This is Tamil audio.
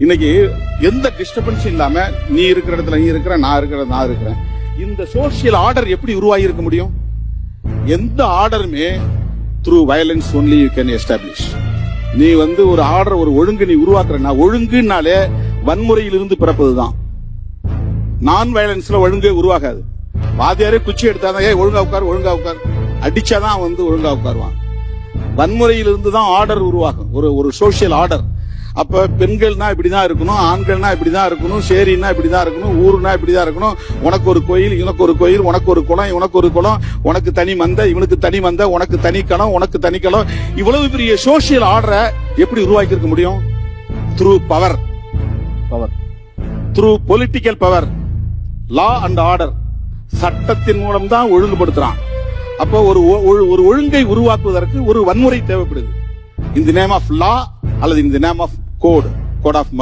இன்னைக்கு எந்த டிஸ்டர்பன்ஸ் இல்லாம நீ இருக்கிற இடத்துல நீ இருக்கிற, நான் இருக்கிறேன். இந்த சோசியல் ஆர்டர் எப்படி உருவாகி இருக்க முடியும்? எந்த ஆர்டருமே through violence only you can establish. நீ ஒரு ஆர்டர், ஒரு ஒழுங்கு நீ உருவாக்குறனா, ஒழுங்குனாலே வன்முறையிலிருந்து பிறப்பதுதான். நான் வயலன்ஸ்ல ஒழுங்கே உருவாகாது. வாதியாரே குச்சி எடுத்தாதான் ஒழுங்கா உட்கார் அடிச்சாதான் ஒழுங்கா உட்காருவான். வன்முறையிலிருந்து தான் ஆர்டர் உருவாகும், ஒரு சோசியல் ஆர்டர். அப்ப பெண்கள்னா இப்படிதான் இருக்கணும், ஆண்கள்னா இப்படிதான் இருக்கணும், சேரின்னா இப்படிதான் இருக்கணும், ஊருனா இப்படிதான் இருக்கணும். உனக்கு ஒரு கோயில், இவனுக்கு ஒரு கோயில், உனக்கு ஒரு குளம், இவனுக்கு ஒரு குளம், உனக்கு தனி மந்த, இவனுக்கு தனி மந்த, உனக்கு தனி களம், உனக்கு தனி களம். இவ்வளவு பெரிய சோசியல் ஆர்டரை எப்படி உருவாக்கி இருக்க முடியும்? Through power, through political power, law and order. சட்டத்தின் மூலம் தான் ஒழுங்குபடுத்துறான். அப்போ ஒரு ஒழுங்கை உருவாக்குவதற்கு ஒரு வன்முறை தேவைப்படுது. இன் தி நேம் ஆஃப் லா அல்லது in the name of god of